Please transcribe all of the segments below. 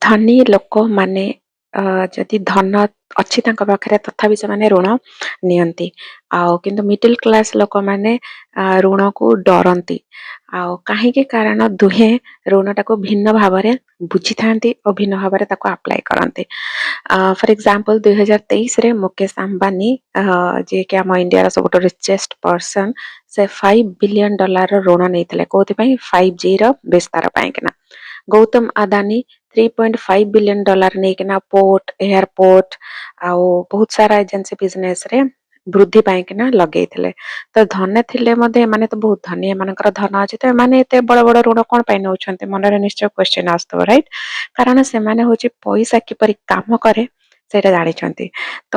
ଧନୀ ଲୋକମାନେ ଯଦି ଧନ ଅଛି ତାଙ୍କ ପାଖରେ ତଥାପି ସେମାନେ ଋଣ ନିଅନ୍ତି। ଆଉ କିନ୍ତୁ ମିଡିଲ କ୍ଲାସ ଲୋକମାନେ ଋଣକୁ ଡରନ୍ତି। ଆଉ କାହିଁକି? କାରଣ ଦୁହେଁ ଋଣଟାକୁ ଭିନ୍ନ ଭାବରେ ବୁଝିଥାନ୍ତି ଓ ଭିନ୍ନ ଭାବରେ ତାକୁ ଆପ୍ଲାଏ କରନ୍ତି। ଫର ଏକ୍ଜାମ୍ପଲ 2023ରେ ମୁକେଶ ଅମ୍ବାନୀ ଯିଏକି ଆମ ଇଣ୍ଡିଆର ସବୁଠୁ ରିଚେଷ୍ଟ ପର୍ସନ, ସେ $5 ବିଲିୟନ ଋଣ ନେଇଥିଲେ। କୋଉଥିପାଇଁ? 5G ର ବିସ୍ତାର ପାଇଁକିନା। ଗୌତମ ଆଦାନୀ $3.5 ବିଲିୟନ ନେଇକିନା ପୋର୍ଟ, ଏୟାରପୋର୍ଟ ଆଉ ବହୁତ ସାରା ଏଜେନ୍ସି ବିଜନେସ ରେ ବୃଦ୍ଧି ପାଇଁକିନା ଲଗେଇଥିଲେ। ତ ଧନୀ ଥିଲେ ମଧ୍ୟ ଏମାନେ ତ ବହୁତ ଧନୀ, ଏମାନଙ୍କର ଧନ ଅଛି, ତ ଏମାନେ ଏତେ ବଡ ବଡ ଋଣ କଣ ପାଇଁ ନେଉଛନ୍ତି? ମନରେ ନିଶ୍ଚୟ କ୍ୱେଶ୍ଚିନ୍ ଆସୁଥିବ, ରାଇଟ୍? କାରଣ ସେମାନେ ହଉଛି ପଇସା କିପରି କାମ କରେ ସେଇଟା ଜାଣିଛନ୍ତି। ତ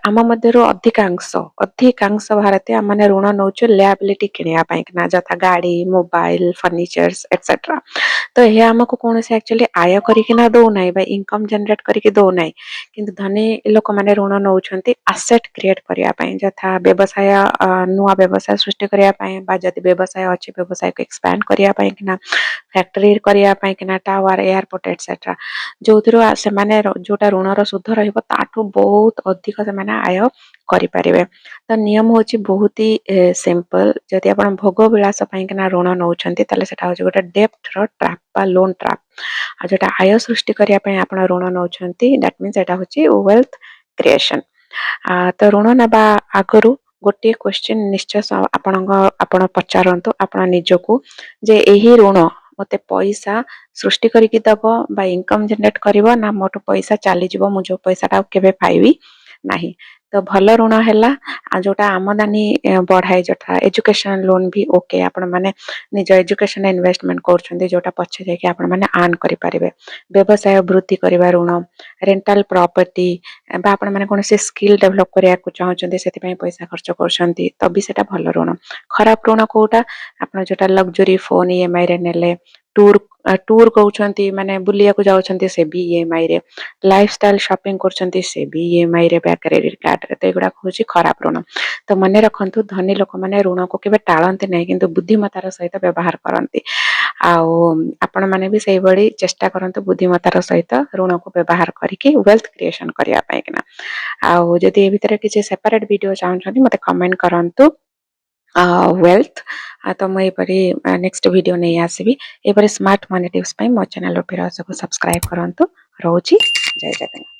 ଆମ ମଧ୍ୟରୁ ଅଧିକାଂଶ ଭାରତୀୟ ମାନେ ଋଣ ନେଉଛୁ ଲିଆବିଲିଟି କିଣିବା ପାଇଁକିନା, ଯଥା ଗାଡି, ମୋବାଇଲ, ଫର୍ଣ୍ଣିଚର୍ସ ଏଟସେଟ୍ରା। ତ ଏହା ଆମକୁ କୌଣସି ଆକ୍ଚୁଆଲି ଆୟ କରିକିନା ଦଉନାହିଁ ବା ଇନକମ ଜେନେରେଟ କରିକି ଦଉନାହିଁ। କିନ୍ତୁ ଧନୀ ଲୋକମାନେ ଋଣ ନେଉଛନ୍ତି ଆସେଟ କ୍ରିଏଟ କରିବା ପାଇଁ, ଯଥା ବ୍ୟବସାୟ, ନୂଆ ବ୍ୟବସାୟ ସୃଷ୍ଟି କରିବା ପାଇଁ, ବା ଯଦି ବ୍ୟବସାୟ ଅଛି ବ୍ୟବସାୟକୁ ଏକ୍ସପାଣ୍ଡ କରିବା ପାଇଁ କିନା, ଫ୍ୟାକ୍ଟରି କରିବା ପାଇଁ କିନା, ଟାୱାର, ଏୟାରପୋର୍ଟ ଏଟସେଟ୍ରା। ଯୋଉଥିରୁ ସେମାନେ ଯୋଉଟା ଋଣର ସୁଧ ରହିବ ତାଠୁ ବହୁତ ଅଧିକ ସେମାନେ ଆୟ କରିପାରିବେ। ତ ନିୟମ ହଉଛି ବହୁତ ହି ସିମ୍ପଲ। ଯଦି ଆପଣ ଭୋଗ ବିଳାସ ପାଇଁକିନା ଋଣ ନେଉଛନ୍ତି ତାହେଲେ ସେଟା ହଉଛି ଗୋଟେ ଡେପ୍ଥର ଟ୍ରାପ୍ ବା ଲୋନ୍ ଟ୍ରାପ୍। ଆଉ ଯୋଉଟା ଆୟ ସୃଷ୍ଟି କରିବା ପାଇଁ ଆପଣ ଋଣ ନେଉଛନ୍ତି, ଦ୍ୟାଟ ମିନ୍ସ ଏଟା ହଉଛି ୱେଲ୍ଥ କ୍ରିଏସନ। ତ ଋଣ ନେବା ଆଗରୁ ଗୋଟିଏ କ୍ୱେଶ୍ଚିନ୍ ନିଶ୍ଚୟ ଆପଣ ପଚାରନ୍ତୁ ଆପଣ ନିଜକୁ, ଯେ ଏହି ଋଣ ମତେ ପଇସା ସୃଷ୍ଟି କରିକି ଦବ ବା ଇନକମ ଜେନେରେଟ କରିବ, ନା ମୋଠୁ ପଇସା ଚାଲିଯିବ, ମୁଁ ଯୋଉ ପଇସାଟା ଆଉ କେବେ ପାଇବି ନାହିଁ। ତ ଭଲ ଋଣ ହେଲା ଆଉ ଯୋଉଟା ଆମଦାନୀ ବଢାଏ, ଯଥା ଏଜୁକେସନ ଲୋନ ବି ଓକେ, ଆପଣ ମାନେ ନିଜ ଏଜୁକେସନ ଇନଭେଷ୍ଟମେଣ୍ଟ କରୁଛନ୍ତି, ଯୋଉଟା ପଛେ ଯାଇକି ଆପଣ ମାନେ ଆର୍ନ କରିପାରିବେ। ବ୍ୟବସାୟ ବୃଦ୍ଧି କରିବା ଋଣ, ରେଣ୍ଟାଲ ପ୍ରପର୍ଟି, ବା ଆପଣ ମାନେ କୌଣସି ସ୍କିଲ୍ ଡେଭଲପ କରିବାକୁ ଚାହୁଁଛନ୍ତି ସେଥିପାଇଁ ପଇସା ଖର୍ଚ୍ଚ କରୁଛନ୍ତି, ତ ବି ସେଟା ଭଲ ଋଣ। ଖରାପ ଋଣ କୋଉଟା? ଆପଣ ଯୋଉଟା ଲକ୍ଜରୀ ଫୋନ EMI ରେ ନେଲେ, ଟୁର କହୁଛନ୍ତି ମାନେ ବୁଲିବାକୁ ଯାଉଛନ୍ତି ସେ ବି EMI ରେ, ଲାଇଫଷ୍ଟାଇଲ ସପିଂ କରୁଛନ୍ତି ସେ ବି EMI ରେ ବା କ୍ରେଡିଟ କାର୍ଡରେ, ତ ଏଗୁଡାକ ହଉଛି ଖରାପ ଋଣ। ତ ମନେ ରଖନ୍ତୁ, ଧନୀ ଲୋକମାନେ ଋଣକୁ କେବେ ଟାଳନ୍ତି ନାହିଁ କିନ୍ତୁ ବୁଦ୍ଧିମତାର ସହିତ ବ୍ୟବହାର କରନ୍ତି। ଆଉ ଆପଣ ମାନେ ବି ସେଇଭଳି ଚେଷ୍ଟା କରନ୍ତୁ ବୁଦ୍ଧିମତାର ସହିତ ଋଣକୁ ବ୍ୟବହାର କରିକି ୱେଲ୍ଥ କ୍ରିଏସନ କରିବା ପାଇଁକିନା। ଆଉ ଯଦି ଏ ଭିତରେ କିଛି ସେପାରେଟ ଭିଡିଓ ଚାହୁଁଛନ୍ତି ମତେ କମେଣ୍ଟ କରନ୍ତୁ ୱେଲ୍ଥ, ତ ମୁଁ ଏପରି ନେକ୍ସଟ ଭିଡିଓ ନେଇ ଆସିବି। ଏପରି ସ୍ମାର୍ଟ ମନି ଟିପ୍ସ ପାଇଁ ମୋ ଚ୍ୟାନେଲ ସବସ୍କ୍ରାଇବ କରନ୍ତୁ। ରହୁଛି, ଜୟ ଜଗନ୍ନାଥ।